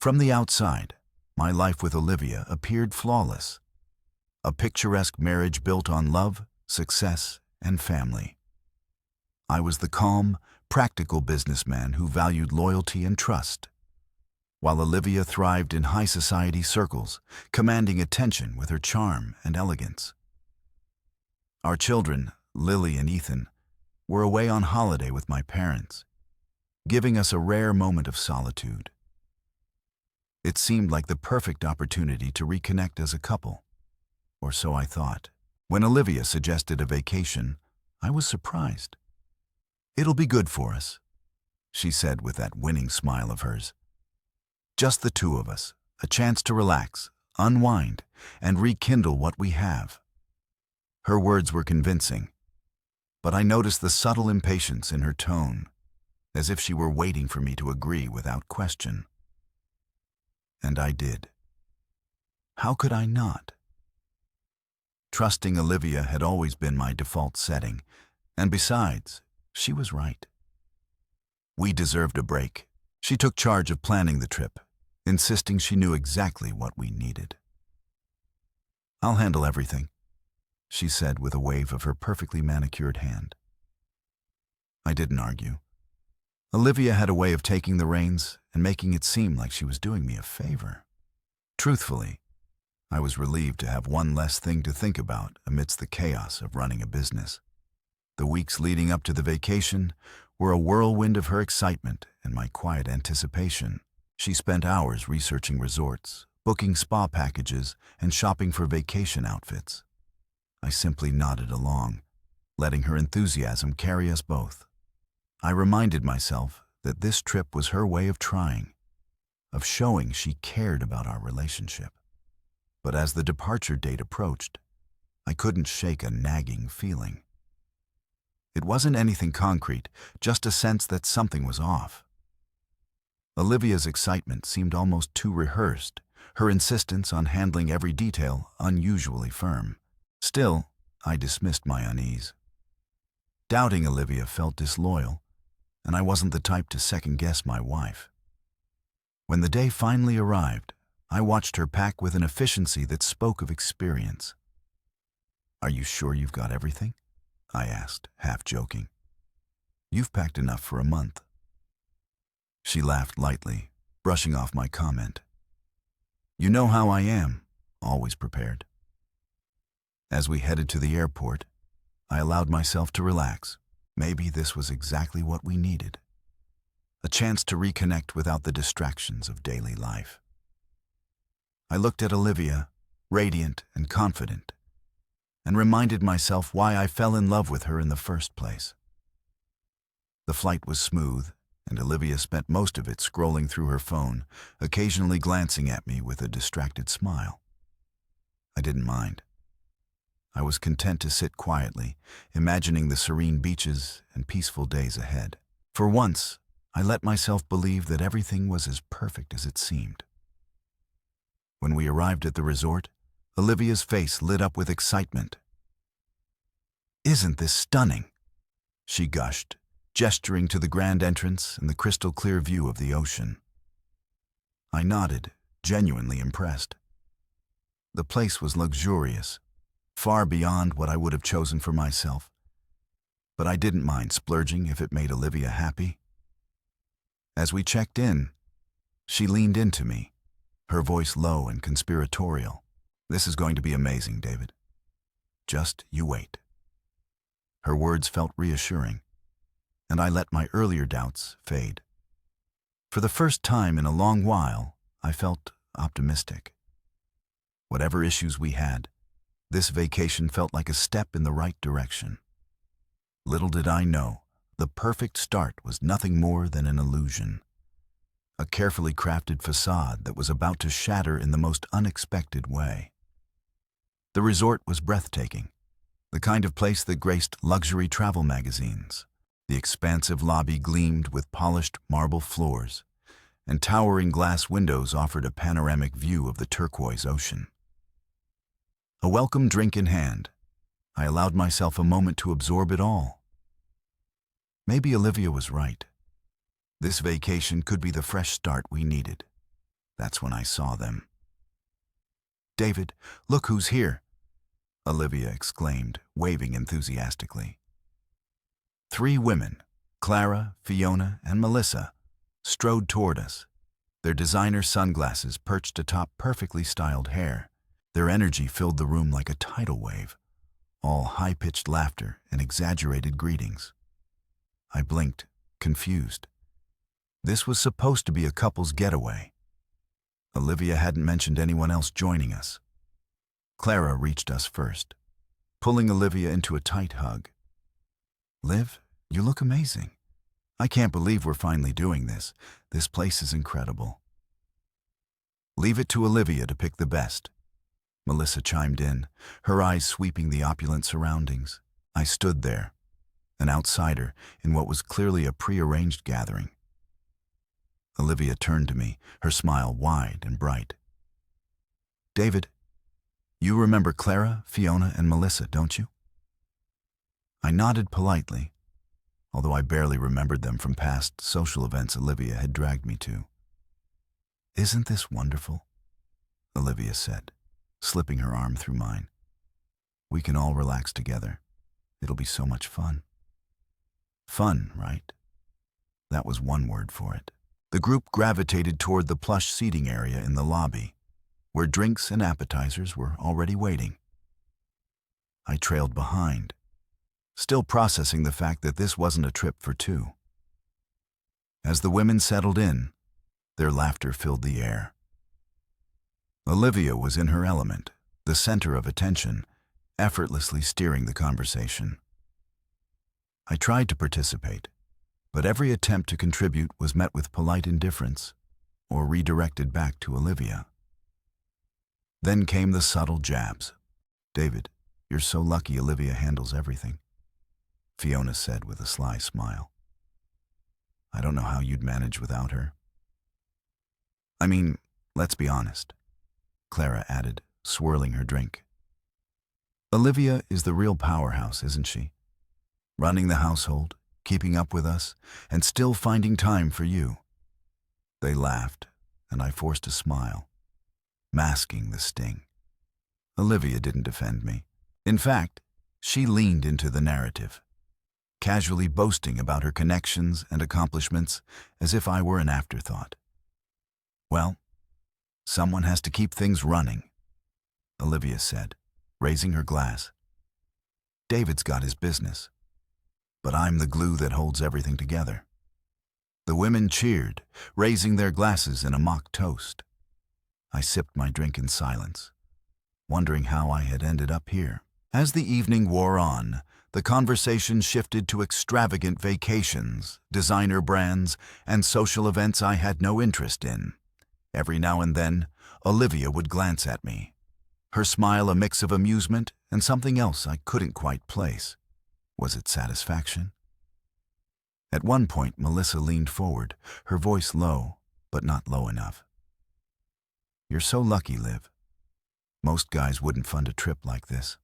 From the outside, my life with Olivia appeared flawless. A picturesque marriage built on love, success, and family. I was the calm, practical businessman who valued loyalty and trust, while Olivia thrived in high society circles, commanding attention with her charm and elegance. Our children, Lily and Ethan, were away on holiday with my parents, giving us a rare moment of solitude. It seemed like the perfect opportunity to reconnect as a couple, or so I thought. When Olivia suggested a vacation, I was surprised. "It'll be good for us," she said with that winning smile of hers. "Just the two of us, a chance to relax, unwind, and rekindle what we have." Her words were convincing, but I noticed the subtle impatience in her tone, as if she were waiting for me to agree without question. And I did. How could I not? Trusting Olivia had always been my default setting, and besides, she was right. We deserved a break. She took charge of planning the trip, insisting she knew exactly what we needed. "I'll handle everything," she said with a wave of her perfectly manicured hand. I didn't argue. Olivia had a way of taking the reins and making it seem like she was doing me a favor. Truthfully, I was relieved to have one less thing to think about amidst the chaos of running a business. The weeks leading up to the vacation were a whirlwind of her excitement and my quiet anticipation. She spent hours researching resorts, booking spa packages, and shopping for vacation outfits. I simply nodded along, letting her enthusiasm carry us both. I reminded myself that this trip was her way of trying, of showing she cared about our relationship. But as the departure date approached, I couldn't shake a nagging feeling. It wasn't anything concrete, just a sense that something was off. Olivia's excitement seemed almost too rehearsed, her insistence on handling every detail unusually firm. Still, I dismissed my unease. Doubting Olivia felt disloyal, and I wasn't the type to second-guess my wife. When the day finally arrived, I watched her pack with an efficiency that spoke of experience. "Are you sure you've got everything?" I asked, half joking. "You've packed enough for a month." She laughed lightly, brushing off my comment. "You know how I am, always prepared." As we headed to the airport, I allowed myself to relax. Maybe this was exactly what we needed. A chance to reconnect without the distractions of daily life. I looked at Olivia, radiant and confident, and reminded myself why I fell in love with her in the first place. The flight was smooth, and Olivia spent most of it scrolling through her phone, occasionally glancing at me with a distracted smile. I didn't mind. I was content to sit quietly, imagining the serene beaches and peaceful days ahead. For once, I let myself believe that everything was as perfect as it seemed. When we arrived at the resort, Olivia's face lit up with excitement. "Isn't this stunning?" she gushed, gesturing to the grand entrance and the crystal-clear view of the ocean. I nodded, genuinely impressed. The place was luxurious, far beyond what I would have chosen for myself, but I didn't mind splurging if it made Olivia happy. As we checked in, she leaned into me, her voice low and conspiratorial. "This is going to be amazing, David. Just you wait." Her words felt reassuring, and I let my earlier doubts fade. For the first time in a long while, I felt optimistic. Whatever issues we had, this vacation felt like a step in the right direction. Little did I know, the perfect start was nothing more than an illusion. A carefully crafted facade that was about to shatter in the most unexpected way. The resort was breathtaking, the kind of place that graced luxury travel magazines. The expansive lobby gleamed with polished marble floors, and towering glass windows offered a panoramic view of the turquoise ocean. A welcome drink in hand, I allowed myself a moment to absorb it all. Maybe Olivia was right. This vacation could be the fresh start we needed. That's when I saw them. "David, look who's here!" Olivia exclaimed, waving enthusiastically. 3 women, Clara, Fiona, and Melissa, strode toward us, their designer sunglasses perched atop perfectly styled hair. Their energy filled the room like a tidal wave, all high-pitched laughter and exaggerated greetings. I blinked, confused. This was supposed to be a couple's getaway. Olivia hadn't mentioned anyone else joining us. Clara reached us first, pulling Olivia into a tight hug. "Liv, you look amazing. I can't believe we're finally doing this. This place is incredible." "Leave it to Olivia to pick the best," Melissa chimed in, her eyes sweeping the opulent surroundings. I stood there, an outsider in what was clearly a prearranged gathering. Olivia turned to me, her smile wide and bright. "David, you remember Clara, Fiona, and Melissa, don't you?" I nodded politely, although I barely remembered them from past social events Olivia had dragged me to. "Isn't this wonderful?" Olivia said, slipping her arm through mine. "We can all relax together. It'll be so much fun." Fun, right? That was one word for it. The group gravitated toward the plush seating area in the lobby, where drinks and appetizers were already waiting. I trailed behind, still processing the fact that this wasn't a trip for 2. As the women settled in, their laughter filled the air. Olivia was in her element, the center of attention, effortlessly steering the conversation. I tried to participate, but every attempt to contribute was met with polite indifference or redirected back to Olivia. Then came the subtle jabs. "David, you're so lucky Olivia handles everything," Fiona said with a sly smile. "I don't know how you'd manage without her." "I mean, let's be honest," Clara added, swirling her drink. "Olivia is the real powerhouse, isn't she? Running the household, keeping up with us, and still finding time for you." They laughed, and I forced a smile, masking the sting. Olivia didn't defend me. In fact, she leaned into the narrative, casually boasting about her connections and accomplishments as if I were an afterthought. "Well, someone has to keep things running," Olivia said, raising her glass. "David's got his business, but I'm the glue that holds everything together." The women cheered, raising their glasses in a mock toast. I sipped my drink in silence, wondering how I had ended up here. As the evening wore on, the conversation shifted to extravagant vacations, designer brands, and social events I had no interest in. Every now and then, Olivia would glance at me, her smile a mix of amusement and something else I couldn't quite place. Was it satisfaction? At one point, Melissa leaned forward, her voice low, but not low enough. "You're so lucky, Liv. Most guys wouldn't fund a trip like this."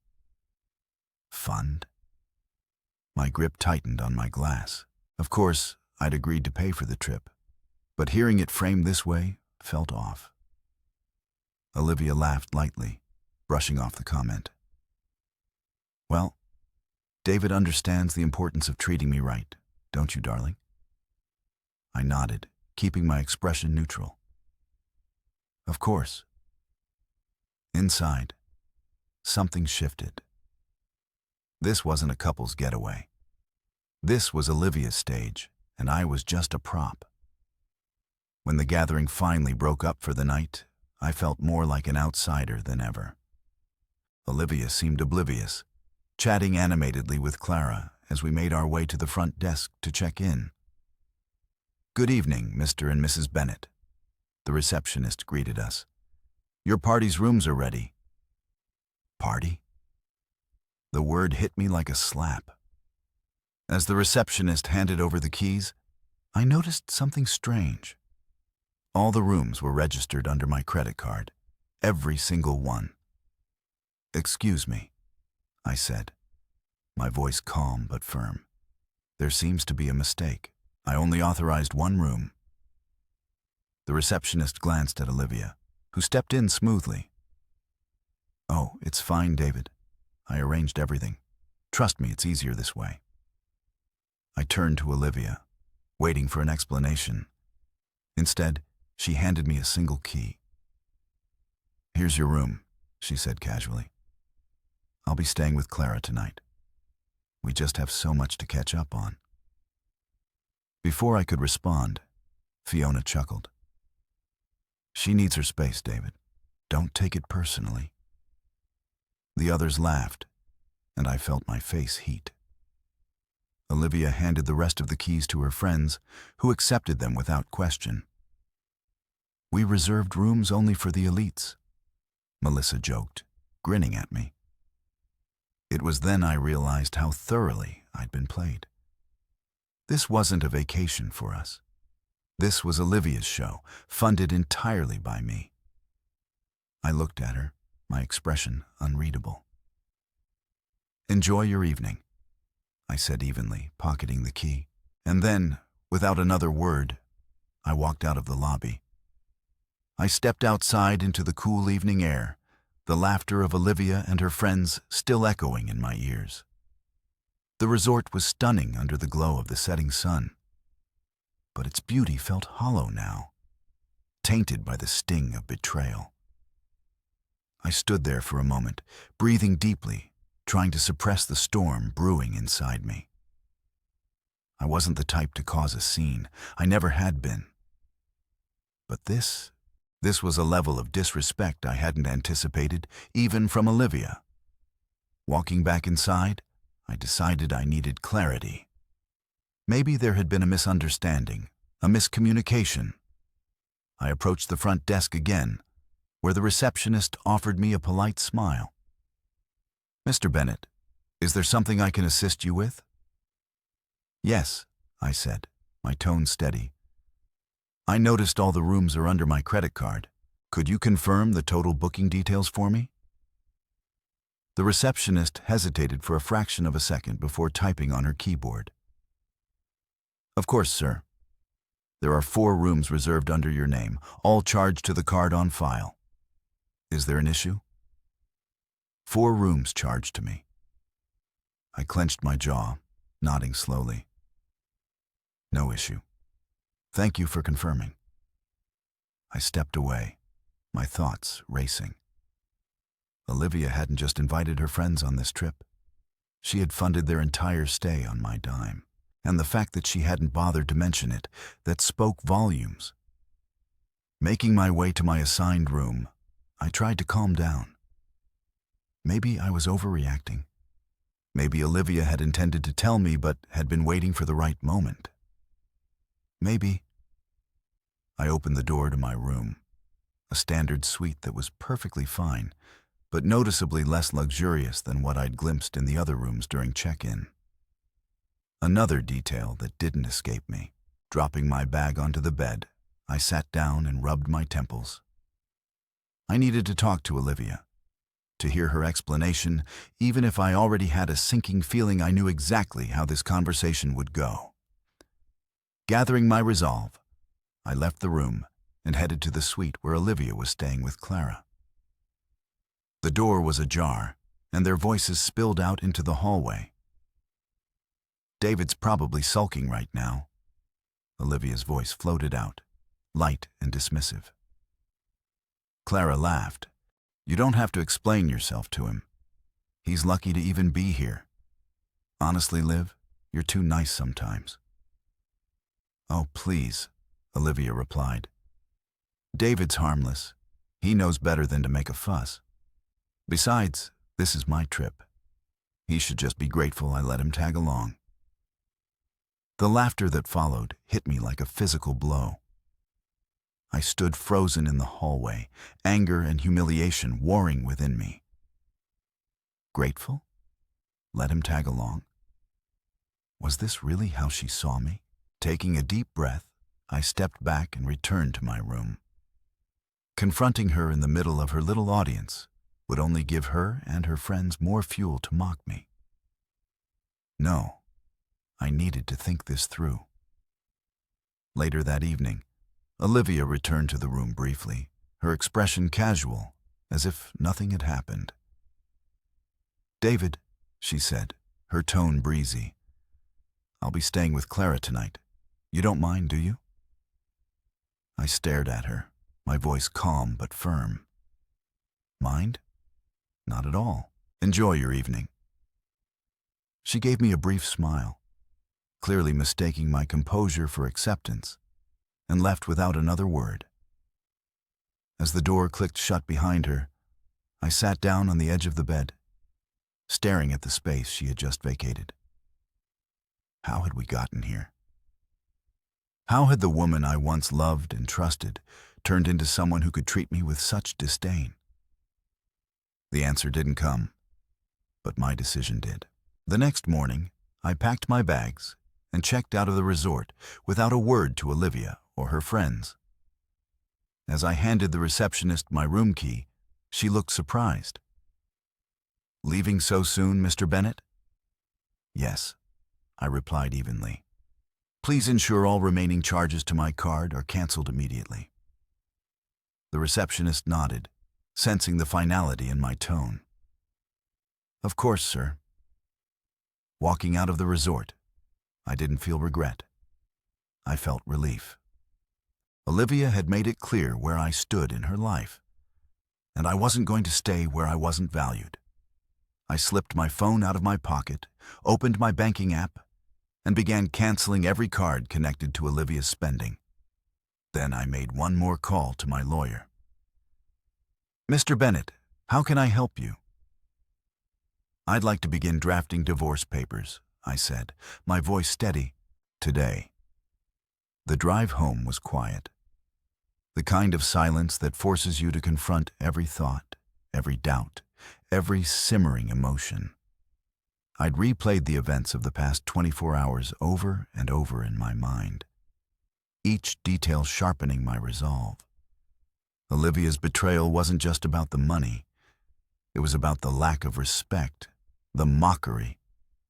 Fund? My grip tightened on my glass. Of course, I'd agreed to pay for the trip, but hearing it framed this way felt off. Olivia laughed lightly, brushing off the comment. "Well, David understands the importance of treating me right, don't you, darling?" I nodded, keeping my expression neutral. "Of course." Inside, something shifted. This wasn't a couple's getaway. This was Olivia's stage, and I was just a prop. When the gathering finally broke up for the night, I felt more like an outsider than ever. Olivia seemed oblivious, chatting animatedly with Clara as we made our way to the front desk to check in. "Good evening, Mr. and Mrs. Bennett," the receptionist greeted us. "Your party's rooms are ready." Party? The word hit me like a slap. As the receptionist handed over the keys, I noticed something strange. All the rooms were registered under my credit card, every single one. "Excuse me," I said, my voice calm but firm. "There seems to be a mistake. I only authorized one room." The receptionist glanced at Olivia, who stepped in smoothly. "Oh, it's fine, David. I arranged everything. Trust me, it's easier this way." I turned to Olivia, waiting for an explanation. Instead, she handed me a single key. "Here's your room," she said casually. "I'll be staying with Clara tonight. We just have so much to catch up on." Before I could respond, Fiona chuckled. "She needs her space, David. Don't take it personally." The others laughed, and I felt my face heat. Olivia handed the rest of the keys to her friends, who accepted them without question. "We reserved rooms only for the elites," Melissa joked, grinning at me. It was then I realized how thoroughly I'd been played. This wasn't a vacation for us. This was Olivia's show, funded entirely by me. I looked at her, my expression unreadable. "Enjoy your evening," I said evenly, pocketing the key. And then, without another word, I walked out of the lobby. I stepped outside into the cool evening air, the laughter of Olivia and her friends still echoing in my ears. The resort was stunning under the glow of the setting sun, but its beauty felt hollow now, tainted by the sting of betrayal. I stood there for a moment, breathing deeply, trying to suppress the storm brewing inside me. I wasn't the type to cause a scene. I never had been. But this was a level of disrespect I hadn't anticipated, even from Olivia. Walking back inside, I decided I needed clarity. Maybe there had been a misunderstanding, a miscommunication. I approached the front desk again, where the receptionist offered me a polite smile. "Mr. Bennett, is there something I can assist you with?" "Yes," I said, my tone steady. "I noticed all the rooms are under my credit card. Could you confirm the total booking details for me?" The receptionist hesitated for a fraction of a second before typing on her keyboard. "Of course, sir. There are 4 rooms reserved under your name, all charged to the card on file. Is there an issue?" 4 rooms charged to me. I clenched my jaw, nodding slowly. "No issue. Thank you for confirming." I stepped away, my thoughts racing. Olivia hadn't just invited her friends on this trip. She had funded their entire stay on my dime, and the fact that she hadn't bothered to mention it, that spoke volumes. Making my way to my assigned room, I tried to calm down. Maybe I was overreacting. Maybe Olivia had intended to tell me but had been waiting for the right moment. Maybe. I opened the door to my room, a standard suite that was perfectly fine, but noticeably less luxurious than what I'd glimpsed in the other rooms during check-in. Another detail that didn't escape me. Dropping my bag onto the bed, I sat down and rubbed my temples. I needed to talk to Olivia, to hear her explanation, even if I already had a sinking feeling I knew exactly how this conversation would go. Gathering my resolve, I left the room and headed to the suite where Olivia was staying with Clara. The door was ajar, and their voices spilled out into the hallway. "David's probably sulking right now," Olivia's voice floated out, light and dismissive. Clara laughed. "You don't have to explain yourself to him. He's lucky to even be here. Honestly, Liv, you're too nice sometimes." "Oh, please," Olivia replied. "David's harmless. He knows better than to make a fuss. Besides, this is my trip. He should just be grateful I let him tag along." The laughter that followed hit me like a physical blow. I stood frozen in the hallway, anger and humiliation warring within me. Grateful? Let him tag along? Was this really how she saw me? Taking a deep breath, I stepped back and returned to my room. Confronting her in the middle of her little audience would only give her and her friends more fuel to mock me. No, I needed to think this through. Later that evening, Olivia returned to the room briefly, her expression casual, as if nothing had happened. "David," she said, her tone breezy, "I'll be staying with Clara tonight. You don't mind, do you?" I stared at her, my voice calm but firm. "Mind? Not at all. Enjoy your evening." She gave me a brief smile, clearly mistaking my composure for acceptance, and left without another word. As the door clicked shut behind her, I sat down on the edge of the bed, staring at the space she had just vacated. How had we gotten here? How had the woman I once loved and trusted turned into someone who could treat me with such disdain? The answer didn't come, but my decision did. The next morning, I packed my bags and checked out of the resort without a word to Olivia or her friends. As I handed the receptionist my room key, she looked surprised. "Leaving so soon, Mr. Bennett?" "Yes," I replied evenly. "Please ensure all remaining charges to my card are canceled immediately." The receptionist nodded, sensing the finality in my tone. "Of course, sir." Walking out of the resort, I didn't feel regret. I felt relief. Olivia had made it clear where I stood in her life, and I wasn't going to stay where I wasn't valued. I slipped my phone out of my pocket, opened my banking app, and began canceling every card connected to Olivia's spending. Then I made one more call to my lawyer. "Mr. Bennett, how can I help you?" "I'd like to begin drafting divorce papers," I said, my voice steady. "Today." The drive home was quiet. The kind of silence that forces you to confront every thought, every doubt, every simmering emotion. I'd replayed the events of the past 24 hours over and over in my mind, each detail sharpening my resolve. Olivia's betrayal wasn't just about the money. It was about the lack of respect, the mockery,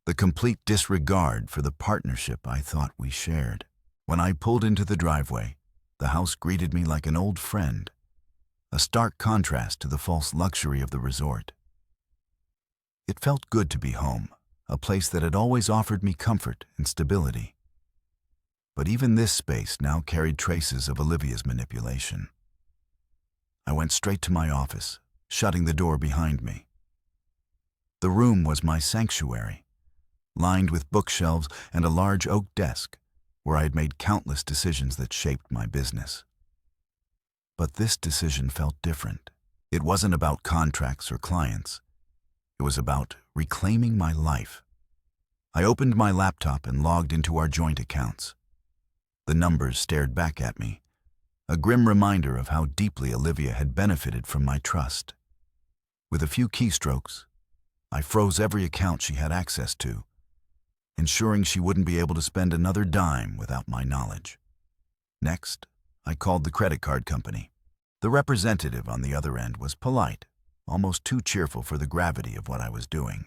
the complete disregard for the partnership I thought we shared. When I pulled into the driveway, the house greeted me like an old friend, a stark contrast to the false luxury of the resort. It felt good to be home, a place that had always offered me comfort and stability. But even this space now carried traces of Olivia's manipulation. I went straight to my office, shutting the door behind me. The room was my sanctuary, lined with bookshelves and a large oak desk where I had made countless decisions that shaped my business. But this decision felt different. It wasn't about contracts or clients. It was about reclaiming my life. I opened my laptop and logged into our joint accounts. The numbers stared back at me, a grim reminder of how deeply Olivia had benefited from my trust. With a few keystrokes, I froze every account she had access to, ensuring she wouldn't be able to spend another dime without my knowledge. Next, I called the credit card company. The representative on the other end was polite, almost too cheerful for the gravity of what I was doing.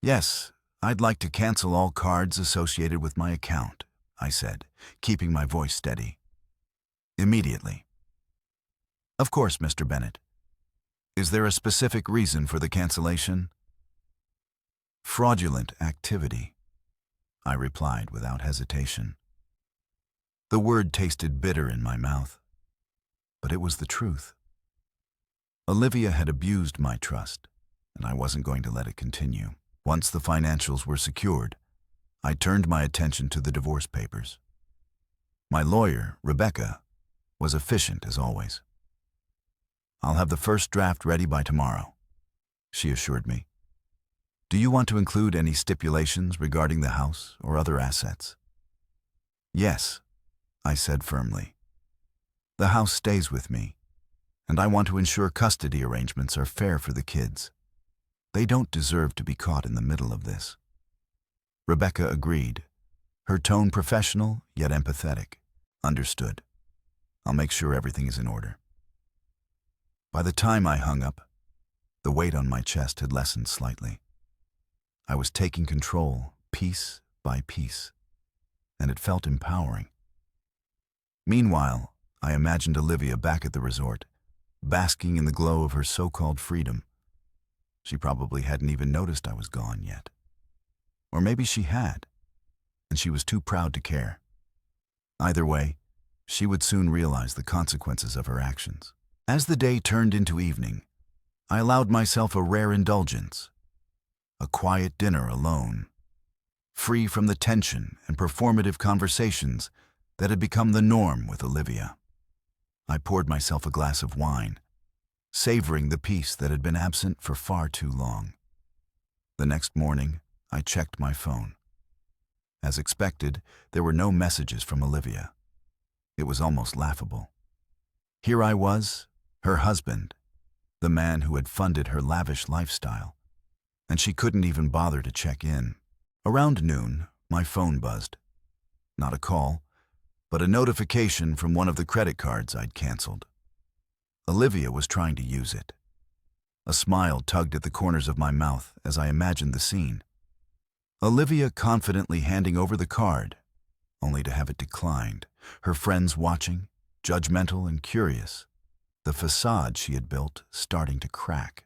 "Yes, I'd like to cancel all cards associated with my account," I said, keeping my voice steady. "Immediately." "Of course, Mr. Bennett. Is there a specific reason for the cancellation?" "Fraudulent activity," I replied without hesitation. The word tasted bitter in my mouth, but it was the truth. Olivia had abused my trust, and I wasn't going to let it continue. Once the financials were secured, I turned my attention to the divorce papers. My lawyer, Rebecca, was efficient as always. "I'll have the first draft ready by tomorrow," she assured me. "Do you want to include any stipulations regarding the house or other assets?" "Yes," I said firmly. "The house stays with me, and I want to ensure custody arrangements are fair for the kids. They don't deserve to be caught in the middle of this." Rebecca agreed, her tone professional yet empathetic. "Understood. I'll make sure everything is in order." By the time I hung up, the weight on my chest had lessened slightly. I was taking control, piece by piece, and it felt empowering. Meanwhile, I imagined Olivia back at the resort, basking in the glow of her so-called freedom. She probably hadn't even noticed I was gone yet. Or maybe she had, and she was too proud to care. Either way, she would soon realize the consequences of her actions. As the day turned into evening, I allowed myself a rare indulgence, a quiet dinner alone, free from the tension and performative conversations that had become the norm with Olivia. I poured myself a glass of wine, savoring the peace that had been absent for far too long. The next morning, I checked my phone. As expected, there were no messages from Olivia. It was almost laughable. Here I was, her husband, the man who had funded her lavish lifestyle, and she couldn't even bother to check in. Around noon, my phone buzzed. Not a call, but a notification from one of the credit cards I'd canceled. Olivia was trying to use it. A smile tugged at the corners of my mouth as I imagined the scene. Olivia confidently handing over the card, only to have it declined, her friends watching, judgmental and curious, the facade she had built starting to crack.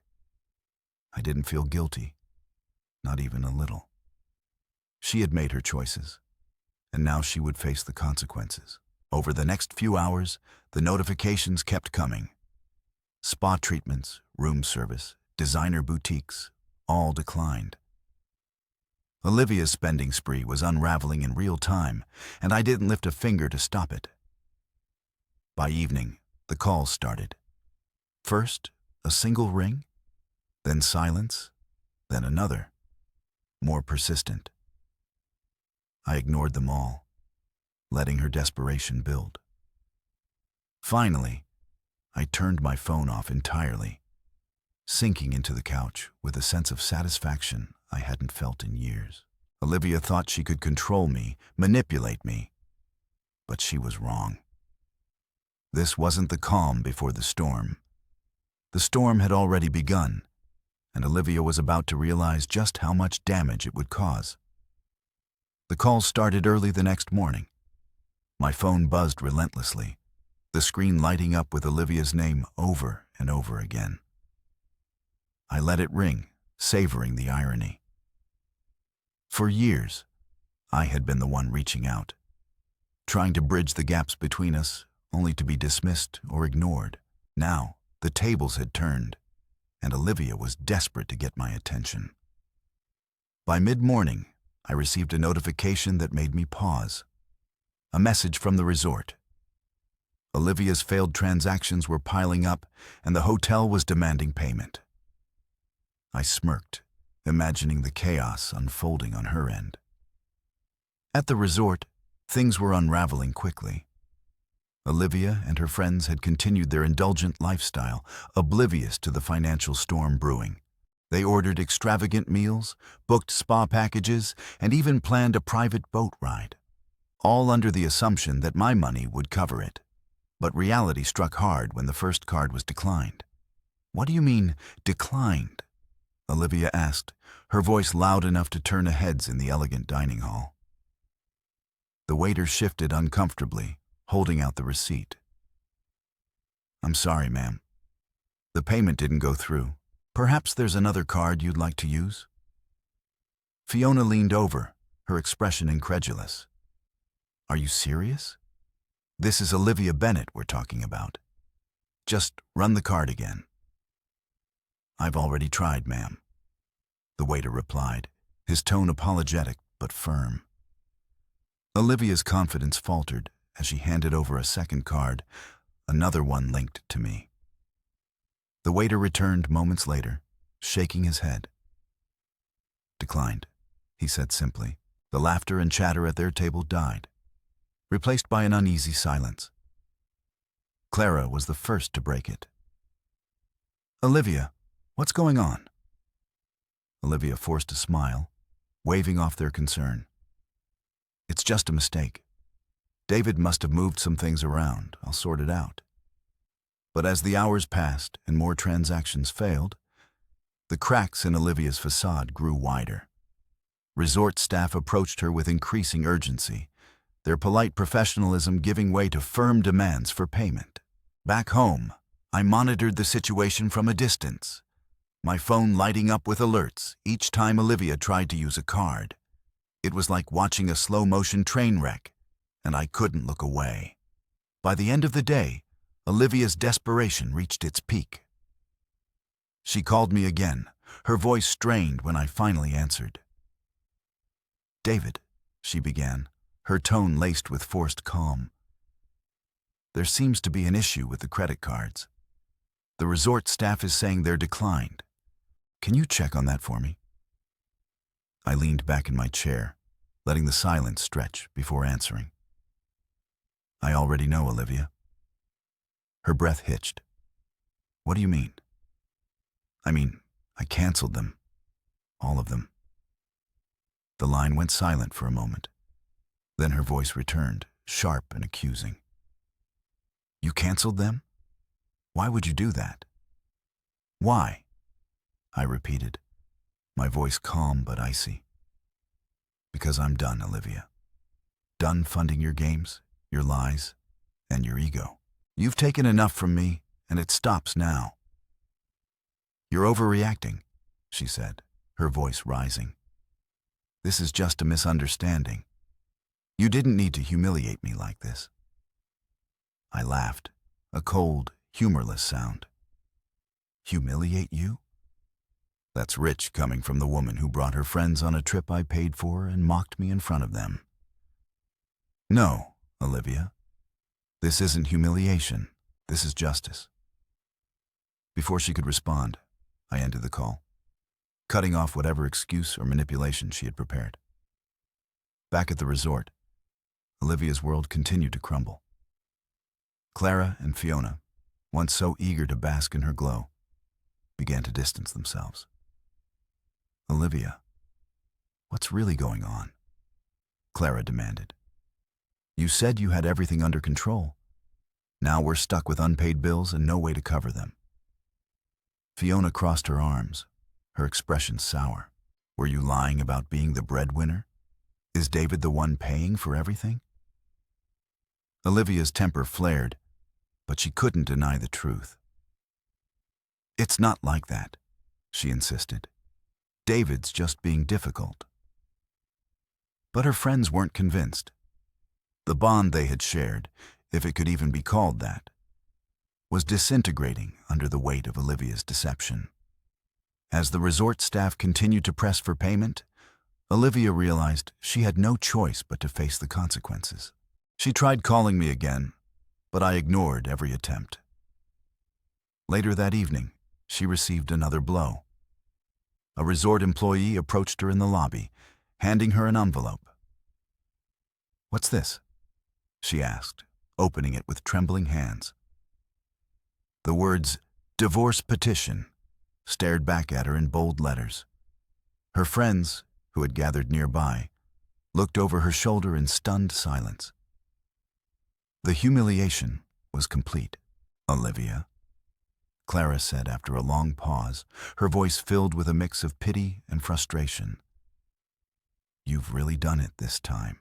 I didn't feel guilty, not even a little. She had made her choices, and now she would face the consequences. Over the next few hours, the notifications kept coming. Spa treatments, room service, designer boutiques, all declined. Olivia's spending spree was unraveling in real time, and I didn't lift a finger to stop it. By evening, the calls started. First, a single ring, then silence, then another, more persistent. I ignored them all, letting her desperation build. Finally, I turned my phone off entirely, sinking into the couch with a sense of satisfaction I hadn't felt in years. Olivia thought she could control me, manipulate me, but she was wrong. This wasn't the calm before the storm. The storm had already begun, and Olivia was about to realize just how much damage it would cause. The calls started early the next morning. My phone buzzed relentlessly, the screen lighting up with Olivia's name over and over again. I let it ring, savoring the irony. For years, I had been the one reaching out, trying to bridge the gaps between us, only to be dismissed or ignored. Now, the tables had turned, and Olivia was desperate to get my attention. By mid-morning, I received a notification that made me pause. A message from the resort. Olivia's failed transactions were piling up, and the hotel was demanding payment. I smirked, imagining the chaos unfolding on her end. At the resort, things were unraveling quickly. Olivia and her friends had continued their indulgent lifestyle, oblivious to the financial storm brewing. They ordered extravagant meals, booked spa packages, and even planned a private boat ride, all under the assumption that my money would cover it. But reality struck hard when the first card was declined. "What do you mean, declined?" Olivia asked, her voice loud enough to turn heads in the elegant dining hall. The waiter shifted uncomfortably, holding out the receipt. "I'm sorry, ma'am. The payment didn't go through. Perhaps there's another card you'd like to use?" Fiona leaned over, her expression incredulous. "Are you serious? This is Olivia Bennett we're talking about. Just run the card again." "I've already tried, ma'am," the waiter replied, his tone apologetic but firm. Olivia's confidence faltered as she handed over a second card, another one linked to me. The waiter returned moments later, shaking his head. "Declined," he said simply. The laughter and chatter at their table died, replaced by an uneasy silence. Clara was the first to break it. "Olivia, what's going on?" Olivia forced a smile, waving off their concern. "It's just a mistake. David must have moved some things around. I'll sort it out." But as the hours passed and more transactions failed, the cracks in Olivia's facade grew wider. Resort staff approached her with increasing urgency, their polite professionalism giving way to firm demands for payment. Back home, I monitored the situation from a distance, my phone lighting up with alerts each time Olivia tried to use a card. It was like watching a slow-motion train wreck, and I couldn't look away. By the end of the day, Olivia's desperation reached its peak. She called me again, her voice strained when I finally answered. "David," she began, her tone laced with forced calm. "There seems to be an issue with the credit cards. The resort staff is saying they're declined. Can you check on that for me?" I leaned back in my chair, letting the silence stretch before answering. "I already know, Olivia." Her breath hitched. "What do you mean?" I canceled them. All of them." The line went silent for a moment. Then her voice returned, sharp and accusing. "You canceled them? Why would you do that?" "Why?" I repeated, my voice calm but icy. "Because I'm done, Olivia. Done funding your games, your lies, and your ego. You've taken enough from me, and it stops now." "You're overreacting," she said, her voice rising. "This is just a misunderstanding. You didn't need to humiliate me like this." I laughed, a cold, humorless sound. "Humiliate you? That's rich coming from the woman who brought her friends on a trip I paid for and mocked me in front of them." "No, Olivia. This isn't humiliation. This is justice." Before she could respond, I ended the call, cutting off whatever excuse or manipulation she had prepared. Back at the resort, Olivia's world continued to crumble. Clara and Fiona, once so eager to bask in her glow, began to distance themselves. "Olivia, what's really going on?" Clara demanded. "You said you had everything under control. Now we're stuck with unpaid bills and no way to cover them." Fiona crossed her arms, her expression sour. "Were you lying about being the breadwinner? Is David the one paying for everything?" Olivia's temper flared, but she couldn't deny the truth. "It's not like that," she insisted. "David's just being difficult." But her friends weren't convinced. The bond they had shared, if it could even be called that, was disintegrating under the weight of Olivia's deception. As the resort staff continued to press for payment, Olivia realized she had no choice but to face the consequences. She tried calling me again, but I ignored every attempt. Later that evening, she received another blow. A resort employee approached her in the lobby, handing her an envelope. "What's this?" she asked, opening it with trembling hands. The words, "divorce petition," stared back at her in bold letters. Her friends, who had gathered nearby, looked over her shoulder in stunned silence. The humiliation was complete. "Olivia," Clara said after a long pause, her voice filled with a mix of pity and frustration. "You've really done it this time."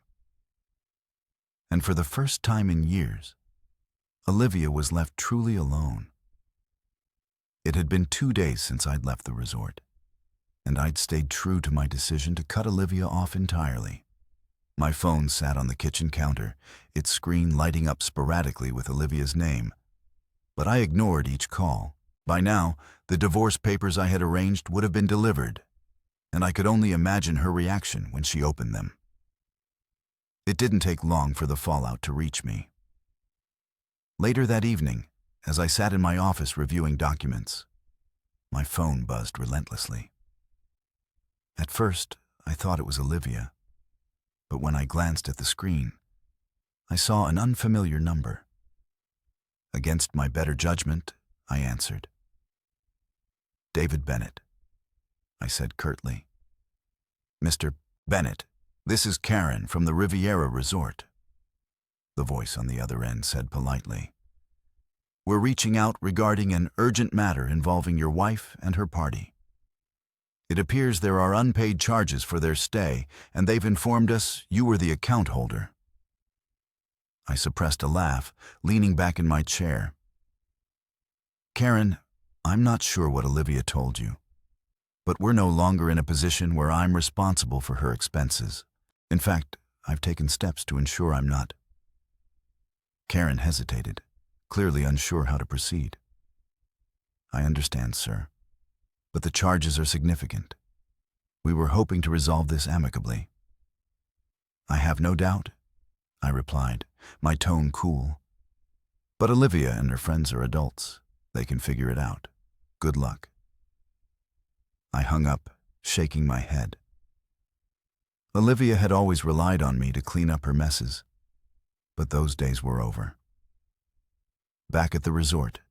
And for the first time in years, Olivia was left truly alone. It had been 2 days since I'd left the resort, and I'd stayed true to my decision to cut Olivia off entirely. My phone sat on the kitchen counter, its screen lighting up sporadically with Olivia's name, but I ignored each call. By now, the divorce papers I had arranged would have been delivered, and I could only imagine her reaction when she opened them. It didn't take long for the fallout to reach me. Later that evening, as I sat in my office reviewing documents, my phone buzzed relentlessly. At first, I thought it was Olivia, but when I glanced at the screen, I saw an unfamiliar number. Against my better judgment, I answered. "David Bennett," I said curtly. "Mr. Bennett, this is Karen from the Riviera Resort," the voice on the other end said politely. "We're reaching out regarding an urgent matter involving your wife and her party. It appears there are unpaid charges for their stay, and they've informed us you were the account holder." I suppressed a laugh, leaning back in my chair. Karen, I'm not sure what Olivia told you, but we're no longer in a position where I'm responsible for her expenses. In fact, I've taken steps to ensure I'm not. Karen hesitated, clearly unsure how to proceed. I understand, sir, but the charges are significant. We were hoping to resolve this amicably. I have no doubt, I replied, my tone cool. But Olivia and her friends are adults. They can figure it out. Good luck. I hung up, shaking my head. Olivia had always relied on me to clean up her messes, but those days were over. Back at the resort,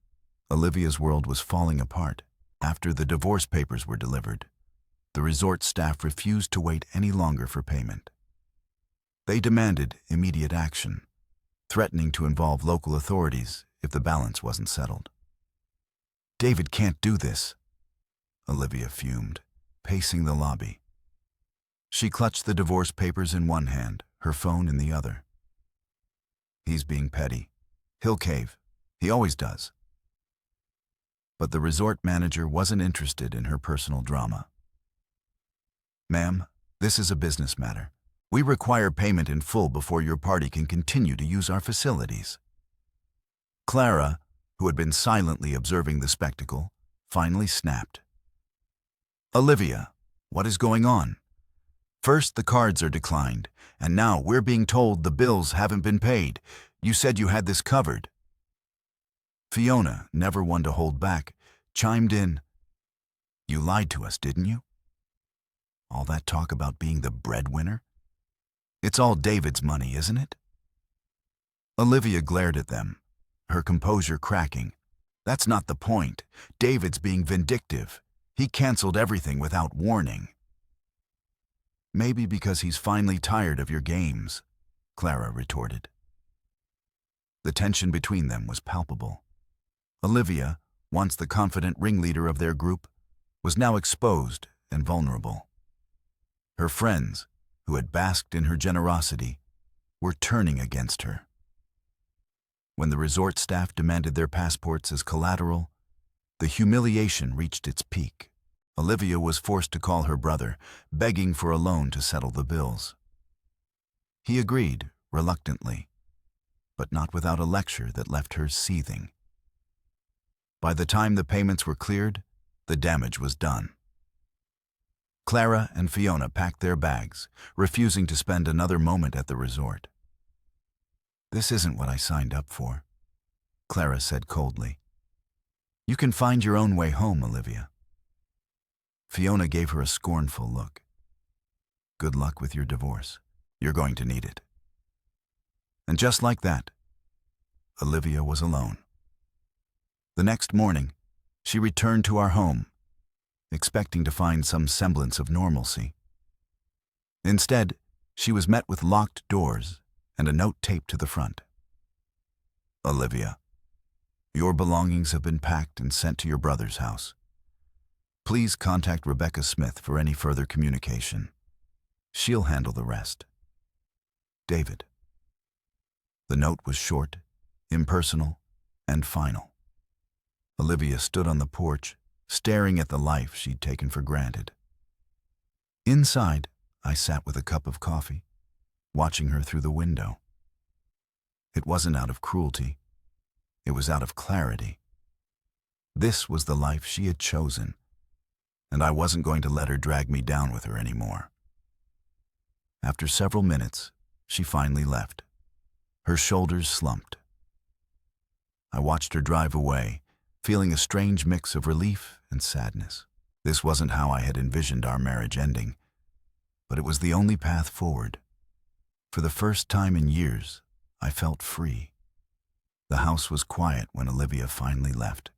Olivia's world was falling apart. After the divorce papers were delivered, the resort staff refused to wait any longer for payment. They demanded immediate action, threatening to involve local authorities if the balance wasn't settled. David can't do this, Olivia fumed, pacing the lobby. She clutched the divorce papers in one hand, her phone in the other. He's being petty. He'll cave. He always does. But the resort manager wasn't interested in her personal drama. Ma'am, this is a business matter. We require payment in full before your party can continue to use our facilities. Clara, who had been silently observing the spectacle, finally snapped. Olivia, what is going on? First the cards are declined, and now we're being told the bills haven't been paid. You said you had this covered. Fiona, never one to hold back, chimed in. You lied to us, didn't you? All that talk about being the breadwinner? It's all David's money, isn't it? Olivia glared at them, her composure cracking. That's not the point. David's being vindictive. He canceled everything without warning. Maybe because he's finally tired of your games, Clara retorted. The tension between them was palpable. Olivia, once the confident ringleader of their group, was now exposed and vulnerable. Her friends, who had basked in her generosity, were turning against her. When the resort staff demanded their passports as collateral, the humiliation reached its peak. Olivia was forced to call her brother, begging for a loan to settle the bills. He agreed, reluctantly, but not without a lecture that left her seething. By the time the payments were cleared, the damage was done. Clara and Fiona packed their bags, refusing to spend another moment at the resort. This isn't what I signed up for, Clara said coldly. You can find your own way home, Olivia. Fiona gave her a scornful look. Good luck with your divorce. You're going to need it. And just like that, Olivia was alone. The next morning, she returned to our home, expecting to find some semblance of normalcy. Instead, she was met with locked doors and a note taped to the front. Olivia, your belongings have been packed and sent to your brother's house. Please contact Rebecca Smith for any further communication. She'll handle the rest. David. The note was short, impersonal, and final. Olivia stood on the porch, staring at the life she'd taken for granted. Inside, I sat with a cup of coffee, watching her through the window. It wasn't out of cruelty. It was out of clarity. This was the life she had chosen, and I wasn't going to let her drag me down with her anymore. After several minutes, she finally left. Her shoulders slumped. I watched her drive away, feeling a strange mix of relief and sadness. This wasn't how I had envisioned our marriage ending, but it was the only path forward. For the first time in years, I felt free. The house was quiet when Olivia finally left.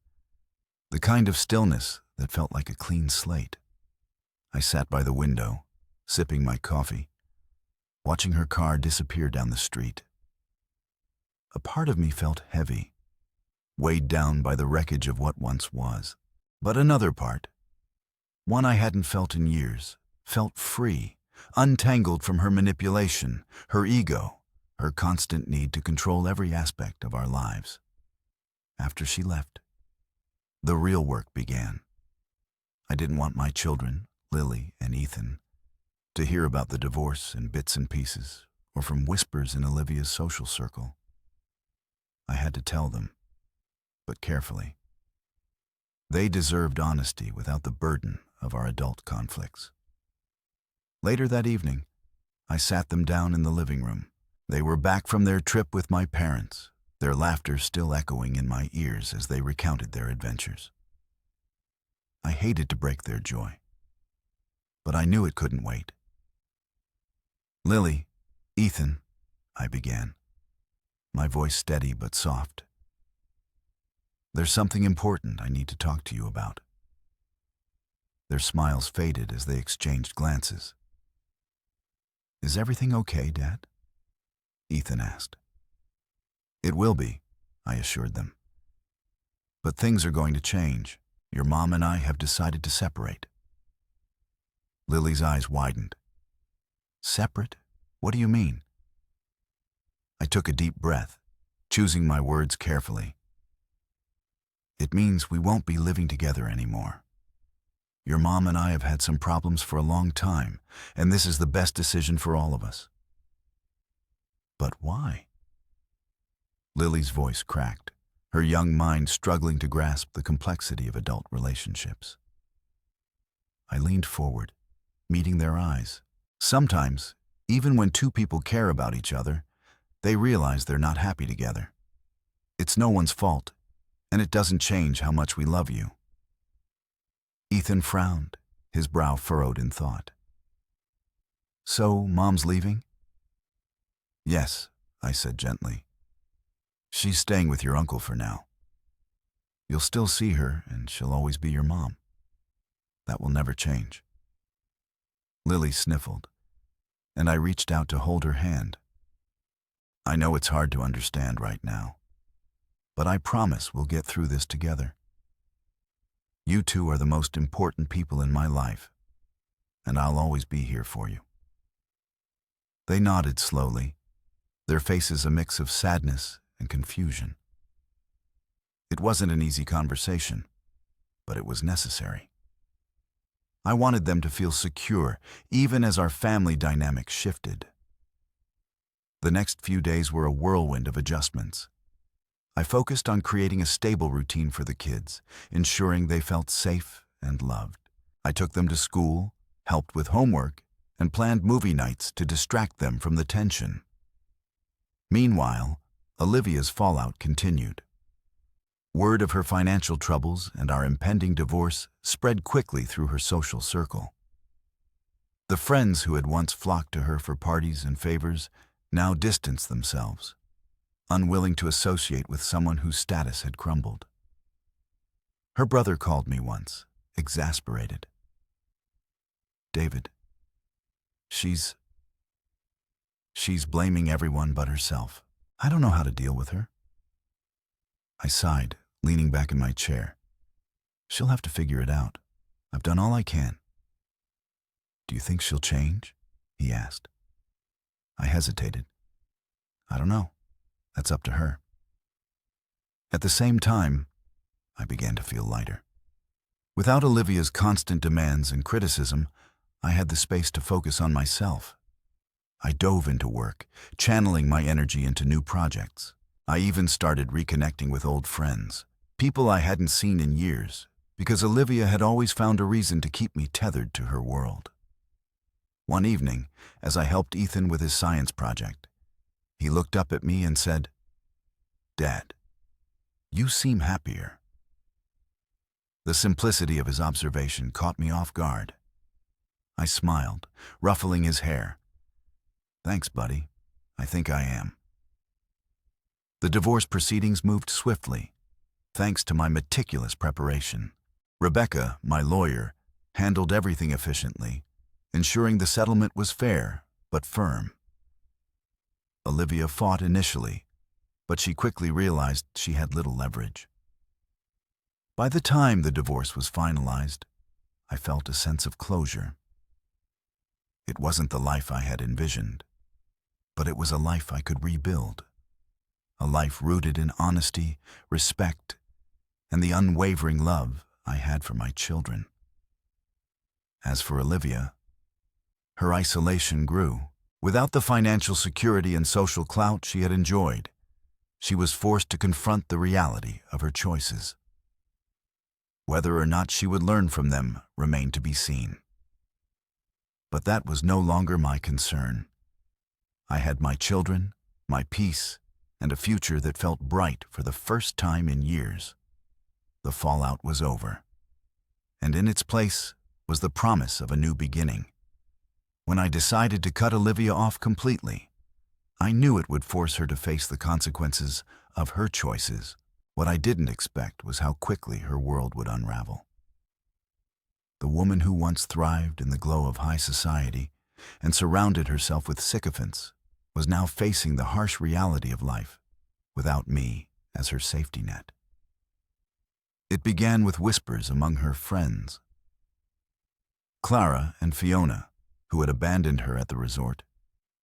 The kind of stillness that felt like a clean slate. I sat by the window, sipping my coffee, watching her car disappear down the street. A part of me felt heavy, weighed down by the wreckage of what once was. But another part, one I hadn't felt in years, felt free, untangled from her manipulation, her ego, her constant need to control every aspect of our lives. After she left, the real work began. I didn't want my children, Lily and Ethan, to hear about the divorce in bits and pieces or from whispers in Olivia's social circle. I had to tell them, but carefully. They deserved honesty without the burden of our adult conflicts. Later that evening, I sat them down in the living room. They were back from their trip with my parents, their laughter still echoing in my ears as they recounted their adventures. I hated to break their joy, but I knew it couldn't wait. "Lily, Ethan," I began, my voice steady but soft. "There's something important I need to talk to you about." Their smiles faded as they exchanged glances. "Is everything okay, Dad?" Ethan asked. "It will be," I assured them. "But things are going to change. Your mom and I have decided to separate." Lily's eyes widened. "Separate? What do you mean?" I took a deep breath, choosing my words carefully. "It means we won't be living together anymore. Your mom and I have had some problems for a long time, and this is the best decision for all of us." "But why?" Lily's voice cracked, her young mind struggling to grasp the complexity of adult relationships. I leaned forward, meeting their eyes. Sometimes, even when two people care about each other, they realize they're not happy together. It's no one's fault, and it doesn't change how much we love you. Ethan frowned, his brow furrowed in thought. "So, Mom's leaving?" "Yes," I said gently. "She's staying with your uncle for now. You'll still see her, and she'll always be your mom. That will never change." Lily sniffled, and I reached out to hold her hand. "I know it's hard to understand right now, but I promise we'll get through this together. You two are the most important people in my life, and I'll always be here for you." They nodded slowly, their faces a mix of sadness and confusion. It wasn't an easy conversation, but it was necessary. I wanted them to feel secure, even as our family dynamic shifted. The next few days were a whirlwind of adjustments. I focused on creating a stable routine for the kids, ensuring they felt safe and loved. I took them to school, helped with homework, and planned movie nights to distract them from the tension. Meanwhile, Olivia's fallout continued. Word of her financial troubles and our impending divorce spread quickly through her social circle. The friends who had once flocked to her for parties and favors now distanced themselves, unwilling to associate with someone whose status had crumbled. Her brother called me once, exasperated. "David, she's blaming everyone but herself. I don't know how to deal with her." I sighed, leaning back in my chair. "She'll have to figure it out. I've done all I can." "Do you think she'll change?" he asked. I hesitated. "I don't know. That's up to her." At the same time, I began to feel lighter. Without Olivia's constant demands and criticism, I had the space to focus on myself. I dove into work, channeling my energy into new projects. I even started reconnecting with old friends, people I hadn't seen in years, because Olivia had always found a reason to keep me tethered to her world. One evening, as I helped Ethan with his science project, he looked up at me and said, "Dad, you seem happier." The simplicity of his observation caught me off guard. I smiled, ruffling his hair. "Thanks, buddy. I think I am." The divorce proceedings moved swiftly, thanks to my meticulous preparation. Rebecca, my lawyer, handled everything efficiently, ensuring the settlement was fair but firm. Olivia fought initially, but she quickly realized she had little leverage. By the time the divorce was finalized, I felt a sense of closure. It wasn't the life I had envisioned, but it was a life I could rebuild. A life rooted in honesty, respect, and the unwavering love I had for my children. As for Olivia, her isolation grew. Without the financial security and social clout she had enjoyed, she was forced to confront the reality of her choices. Whether or not she would learn from them remained to be seen. But that was no longer my concern. I had my children, my peace, and a future that felt bright for the first time in years. The fallout was over, and in its place was the promise of a new beginning. When I decided to cut Olivia off completely, I knew it would force her to face the consequences of her choices. What I didn't expect was how quickly her world would unravel. The woman who once thrived in the glow of high society and surrounded herself with sycophants was now facing the harsh reality of life without me as her safety net. It began with whispers among her friends. Clara and Fiona, who had abandoned her at the resort,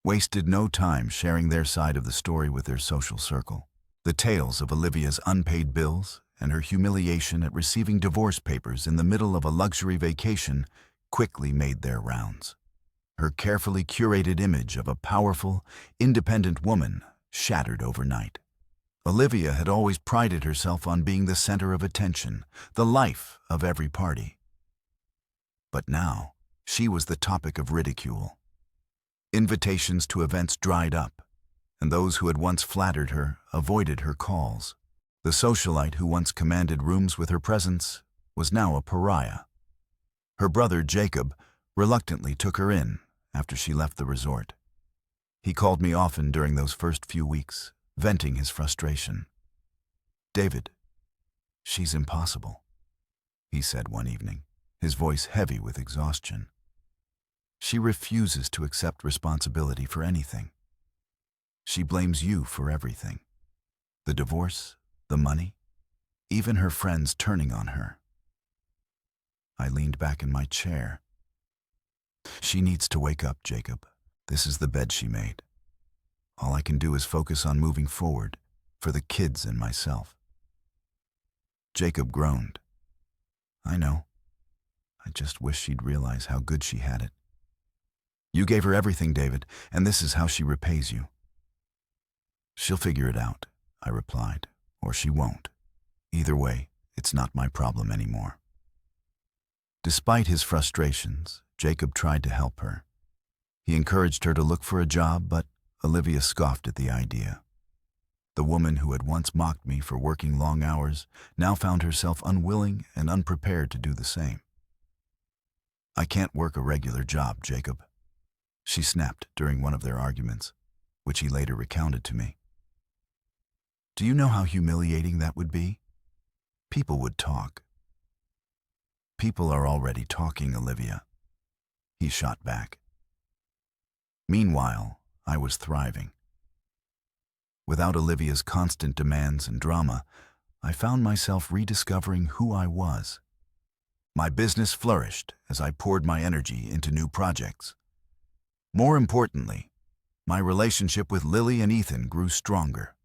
wasted no time sharing their side of the story with their social circle. The tales of Olivia's unpaid bills and her humiliation at receiving divorce papers in the middle of a luxury vacation quickly made their rounds. Her carefully curated image of a powerful, independent woman shattered overnight. Olivia had always prided herself on being the center of attention, the life of every party. But now, she was the topic of ridicule. Invitations to events dried up, and those who had once flattered her avoided her calls. The socialite who once commanded rooms with her presence was now a pariah. Her brother, Jacob, reluctantly took her in after she left the resort. He called me often during those first few weeks, venting his frustration. "David, she's impossible," he said one evening, his voice heavy with exhaustion. "She refuses to accept responsibility for anything. She blames you for everything. The divorce, the money, even her friends turning on her." I leaned back in my chair. "She needs to wake up, Jacob. This is the bed she made. All I can do is focus on moving forward for the kids and myself." Jacob groaned. "I know. I just wish she'd realize how good she had it. You gave her everything, David, and this is how she repays you." "She'll figure it out," I replied, "or she won't. Either way, it's not my problem anymore." Despite his frustrations, Jacob tried to help her. He encouraged her to look for a job, but Olivia scoffed at the idea. The woman who had once mocked me for working long hours now found herself unwilling and unprepared to do the same. "I can't work a regular job, Jacob," she snapped during one of their arguments, which he later recounted to me. "Do you know how humiliating that would be? People would talk." "People are already talking, Olivia," he shot back. Meanwhile, I was thriving. Without Olivia's constant demands and drama, I found myself rediscovering who I was. My business flourished as I poured my energy into new projects. More importantly, my relationship with Lily and Ethan grew stronger.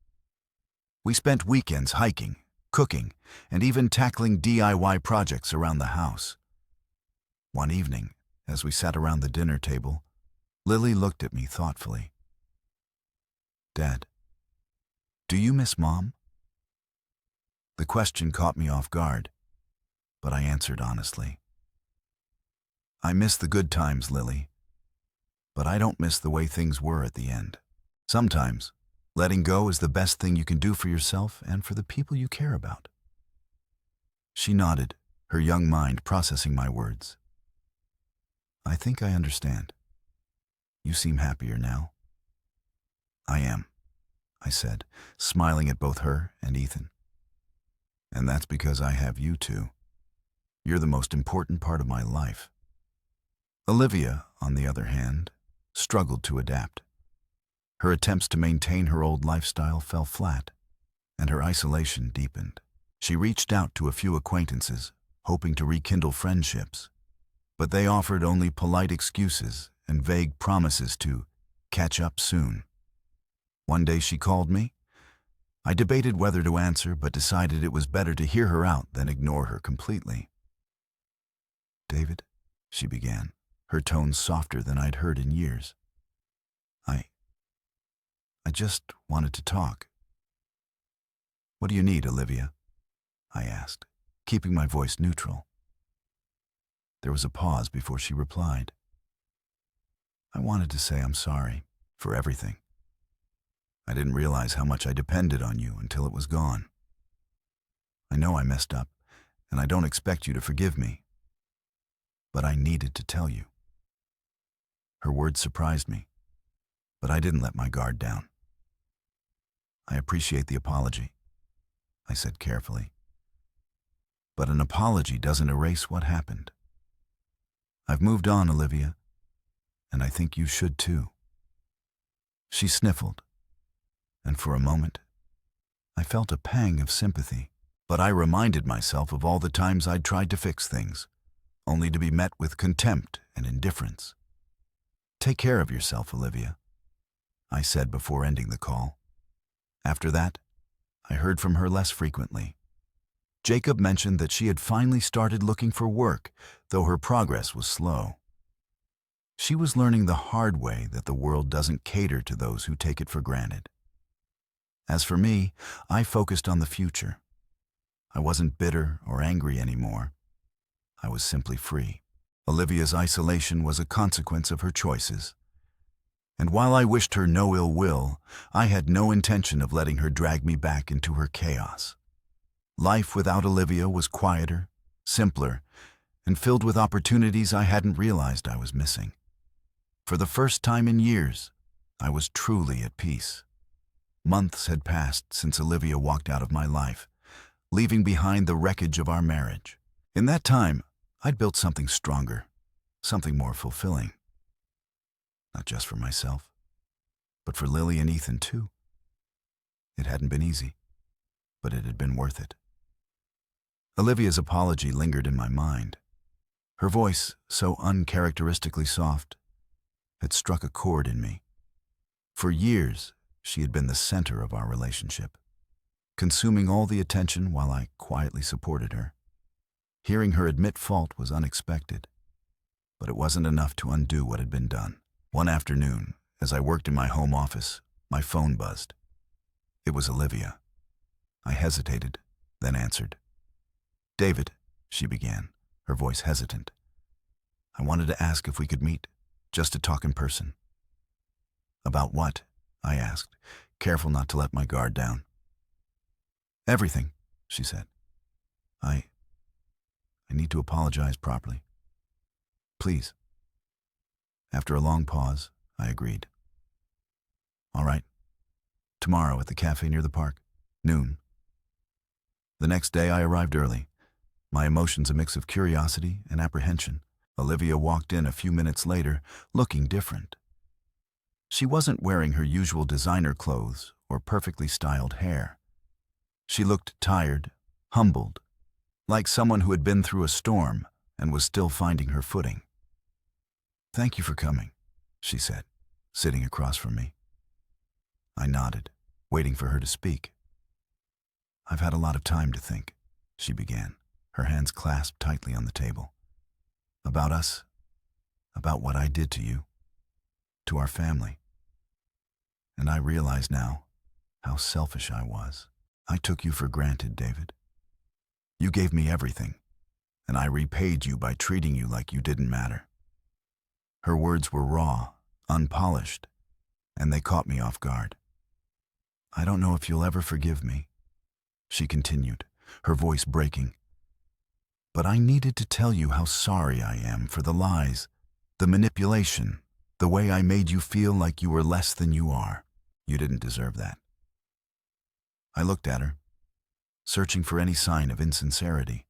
We spent weekends hiking, cooking, and even tackling DIY projects around the house. One evening, as we sat around the dinner table, Lily looked at me thoughtfully. "Dad, do you miss Mom?" The question caught me off guard, but I answered honestly. "I miss the good times, Lily, but I don't miss the way things were at the end. Sometimes, letting go is the best thing you can do for yourself and for the people you care about." She nodded, her young mind processing my words. "I think I understand. You seem happier now." "I am," I said, smiling at both her and Ethan. "And that's because I have you two. You're the most important part of my life." Olivia, on the other hand, struggled to adapt. Her attempts to maintain her old lifestyle fell flat, and her isolation deepened. She reached out to a few acquaintances, hoping to rekindle friendships, but they offered only polite excuses and vague promises to catch up soon. One day she called me. I debated whether to answer, but decided it was better to hear her out than ignore her completely. "David," she began, her tone softer than I'd heard in years. I just wanted to talk." "What do you need, Olivia?" I asked, keeping my voice neutral. There was a pause before she replied. "I wanted to say I'm sorry for everything. I didn't realize how much I depended on you until it was gone. I know I messed up, and I don't expect you to forgive me. But I needed to tell you." Her words surprised me, but I didn't let my guard down. "I appreciate the apology," I said carefully. "But an apology doesn't erase what happened. I've moved on, Olivia, and I think you should too." She sniffled, and for a moment, I felt a pang of sympathy, but I reminded myself of all the times I'd tried to fix things, only to be met with contempt and indifference. "Take care of yourself, Olivia," I said before ending the call. After that, I heard from her less frequently. Jacob mentioned that she had finally started looking for work, though her progress was slow. She was learning the hard way that the world doesn't cater to those who take it for granted. As for me, I focused on the future. I wasn't bitter or angry anymore. I was simply free. Olivia's isolation was a consequence of her choices. And while I wished her no ill will, I had no intention of letting her drag me back into her chaos. Life without Olivia was quieter, simpler, and filled with opportunities I hadn't realized I was missing. For the first time in years, I was truly at peace. Months had passed since Olivia walked out of my life, leaving behind the wreckage of our marriage. In that time, I'd built something stronger, something more fulfilling. Not just for myself, but for Lily and Ethan too. It hadn't been easy, but it had been worth it. Olivia's apology lingered in my mind. Her voice, so uncharacteristically soft, had struck a chord in me. For years, she had been the center of our relationship, consuming all the attention while I quietly supported her. Hearing her admit fault was unexpected, but it wasn't enough to undo what had been done. One afternoon, as I worked in my home office, my phone buzzed. It was Olivia. I hesitated, then answered. "David," she began, her voice hesitant. "I wanted to ask if we could meet, just to talk in person." "About what?" I asked, careful not to let my guard down. "Everything," she said. I need to apologize properly. Please." After a long pause, I agreed. "All right. Tomorrow at the cafe near the park, noon." The next day I arrived early, my emotions a mix of curiosity and apprehension. Olivia walked in a few minutes later, looking different. She wasn't wearing her usual designer clothes or perfectly styled hair. She looked tired, humbled, like someone who had been through a storm and was still finding her footing. "Thank you for coming," she said, sitting across from me. I nodded, waiting for her to speak. "I've had a lot of time to think," she began, her hands clasped tightly on the table. "About us, about what I did to you, to our family. And I realize now how selfish I was. I took you for granted, David. You gave me everything, and I repaid you by treating you like you didn't matter." Her words were raw, unpolished, and they caught me off guard. "I don't know if you'll ever forgive me," she continued, her voice breaking. "But I needed to tell you how sorry I am for the lies, the manipulation, the way I made you feel like you were less than you are. You didn't deserve that." I looked at her, searching for any sign of insincerity,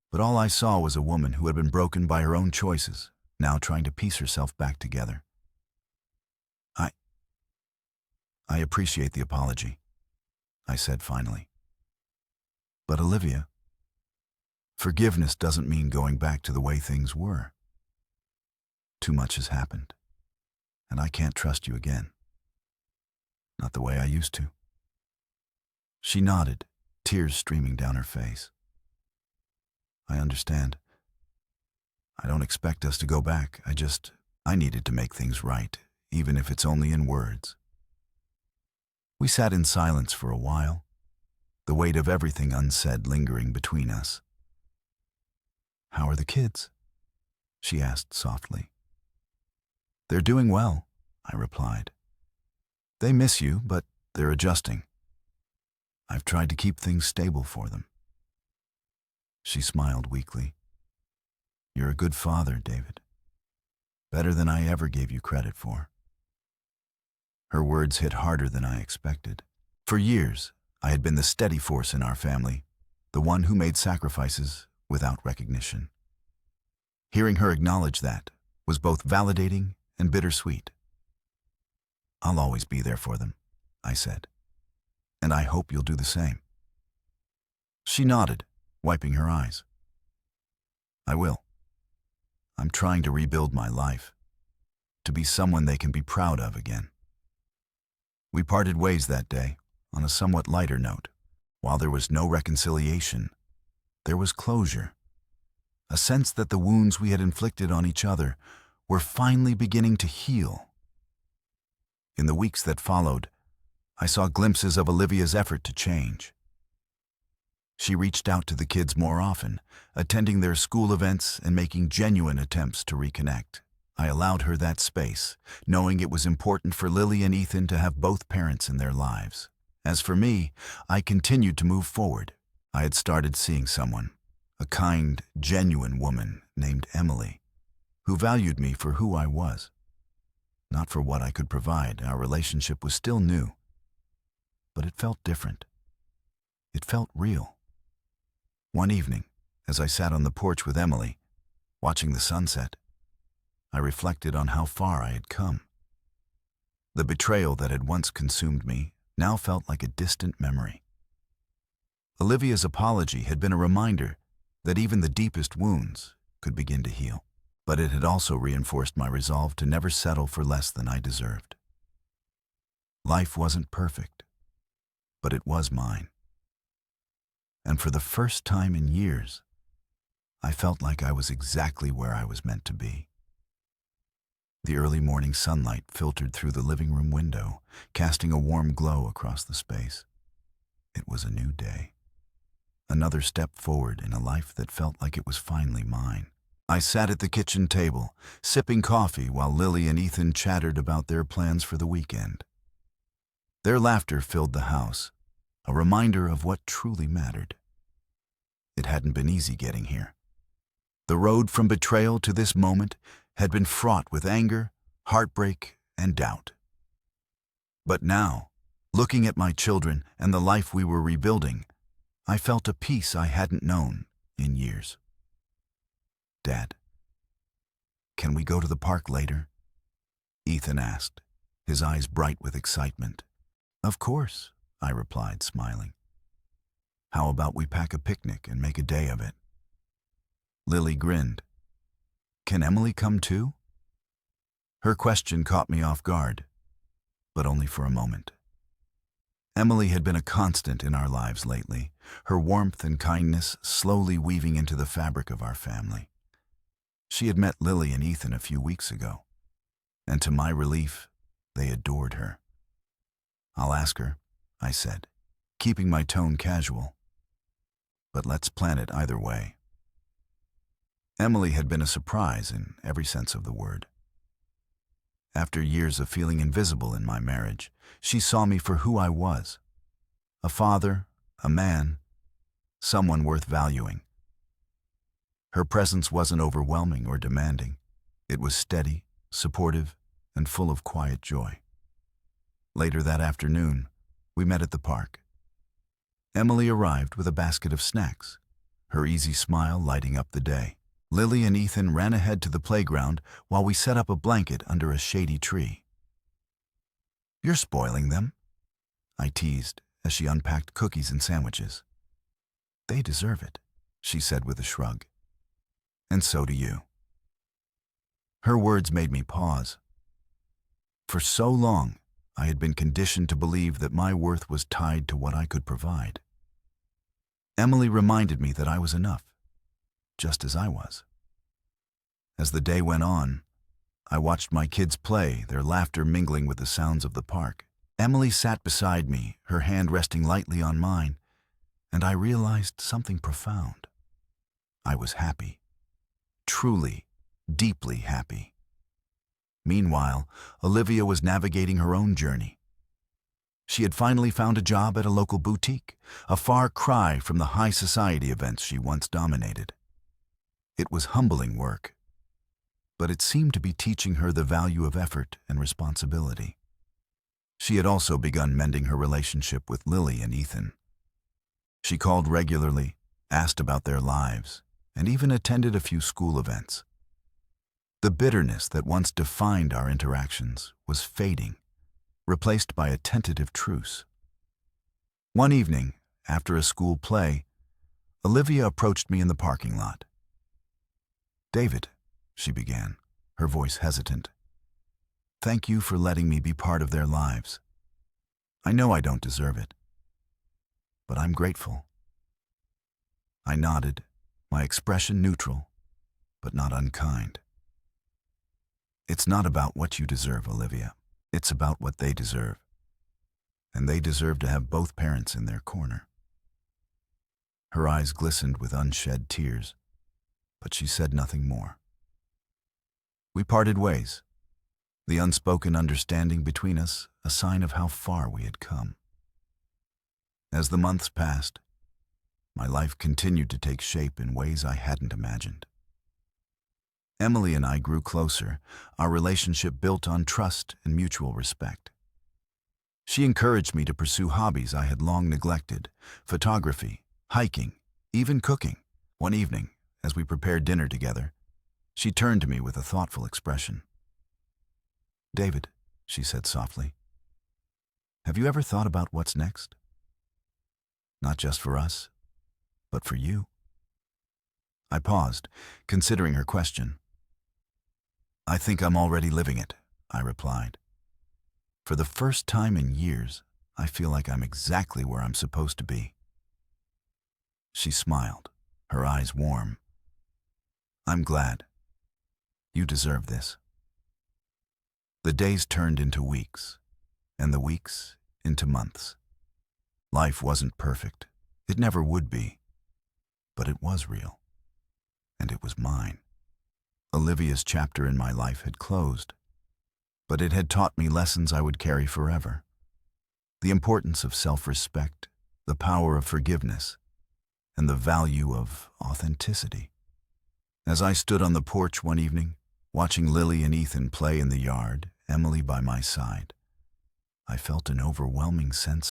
but all I saw was a woman who had been broken by her own choices, now trying to piece herself back together. I appreciate the apology," I said finally. "But Olivia, forgiveness doesn't mean going back to the way things were. Too much has happened, and I can't trust you again." Not the way I used to. She nodded, tears streaming down her face. I understand. I don't expect us to go back. I needed to make things right, even if it's only in words. We sat in silence for a while, the weight of everything unsaid lingering between us. "How are the kids?" she asked softly. "They're doing well," I replied. "They miss you, but they're adjusting. I've tried to keep things stable for them." She smiled weakly. "You're a good father, David. Better than I ever gave you credit for." Her words hit harder than I expected. For years, I had been the steady force in our family, the one who made sacrifices without recognition. Hearing her acknowledge that was both validating and bittersweet. "I'll always be there for them," I said, "and I hope you'll do the same." She nodded, wiping her eyes. "I will. I'm trying to rebuild my life, to be someone they can be proud of again." We parted ways that day on a somewhat lighter note. While there was no reconciliation, there was closure, a sense that the wounds we had inflicted on each other were finally beginning to heal. In the weeks that followed, I saw glimpses of Olivia's effort to change. She reached out to the kids more often, attending their school events and making genuine attempts to reconnect. I allowed her that space, knowing it was important for Lily and Ethan to have both parents in their lives. As for me, I continued to move forward. I had started seeing someone, a kind, genuine woman named Emily, who valued me for who I was, not for what I could provide. Our relationship was still new, but it felt different. It felt real. One evening, as I sat on the porch with Emily, watching the sunset, I reflected on how far I had come. The betrayal that had once consumed me now felt like a distant memory. Olivia's apology had been a reminder that even the deepest wounds could begin to heal, but it had also reinforced my resolve to never settle for less than I deserved. Life wasn't perfect, but it was mine. And for the first time in years, I felt like I was exactly where I was meant to be. The early morning sunlight filtered through the living room window, casting a warm glow across the space. It was a new day. Another step forward in a life that felt like it was finally mine. I sat at the kitchen table, sipping coffee while Lily and Ethan chattered about their plans for the weekend. Their laughter filled the house, a reminder of what truly mattered. It hadn't been easy getting here. The road from betrayal to this moment had been fraught with anger, heartbreak, and doubt. But now, looking at my children and the life we were rebuilding, I felt a peace I hadn't known in years. "Dad, can we go to the park later?" Ethan asked, his eyes bright with excitement. "Of course," I replied, smiling. "How about we pack a picnic and make a day of it?" Lily grinned. "Can Emily come too?" Her question caught me off guard, but only for a moment. Emily had been a constant in our lives lately, her warmth and kindness slowly weaving into the fabric of our family. She had met Lily and Ethan a few weeks ago, and to my relief, they adored her. "I'll ask her," I said, keeping my tone casual. "But let's plan it either way." Emily had been a surprise in every sense of the word. After years of feeling invisible in my marriage, she saw me for who I was. A father, a man, someone worth valuing. Her presence wasn't overwhelming or demanding. It was steady, supportive, and full of quiet joy. Later that afternoon, we met at the park. Emily arrived with a basket of snacks, her easy smile lighting up the day. Lily and Ethan ran ahead to the playground while we set up a blanket under a shady tree. "You're spoiling them," I teased as she unpacked cookies and sandwiches. "They deserve it," she said with a shrug. "And so do you." Her words made me pause. For so long, I had been conditioned to believe that my worth was tied to what I could provide. Emily reminded me that I was enough, just as I was. As the day went on, I watched my kids play, their laughter mingling with the sounds of the park. Emily sat beside me, her hand resting lightly on mine, and I realized something profound. I was happy. Truly, deeply happy. Meanwhile, Olivia was navigating her own journey. She had finally found a job at a local boutique, a far cry from the high society events she once dominated. It was humbling work, but it seemed to be teaching her the value of effort and responsibility. She had also begun mending her relationship with Lily and Ethan. She called regularly, asked about their lives, and even attended a few school events. The bitterness that once defined our interactions was fading, replaced by a tentative truce. One evening, after a school play, Olivia approached me in the parking lot. "David," she began, her voice hesitant, "thank you for letting me be part of their lives. I know I don't deserve it, but I'm grateful." I nodded, my expression neutral, but not unkind. "It's not about what you deserve, Olivia. It's about what they deserve. And they deserve to have both parents in their corner." Her eyes glistened with unshed tears, but she said nothing more. We parted ways, the unspoken understanding between us a sign of how far we had come. As the months passed, my life continued to take shape in ways I hadn't imagined. Emily and I grew closer, our relationship built on trust and mutual respect. She encouraged me to pursue hobbies I had long neglected: photography, hiking, even cooking. One evening, as we prepared dinner together, she turned to me with a thoughtful expression. "David," she said softly, "have you ever thought about what's next? Not just for us, but for you?" I paused, considering her question. "I think I'm already living it," I replied. "For the first time in years, I feel like I'm exactly where I'm supposed to be." She smiled, her eyes warm. "I'm glad. You deserve this." The days turned into weeks, and the weeks into months. Life wasn't perfect. It never would be. But it was real. And it was mine. Olivia's chapter in my life had closed, but it had taught me lessons I would carry forever. The importance of self-respect, the power of forgiveness, and the value of authenticity. As I stood on the porch one evening, watching Lily and Ethan play in the yard, Emily by my side, I felt an overwhelming sense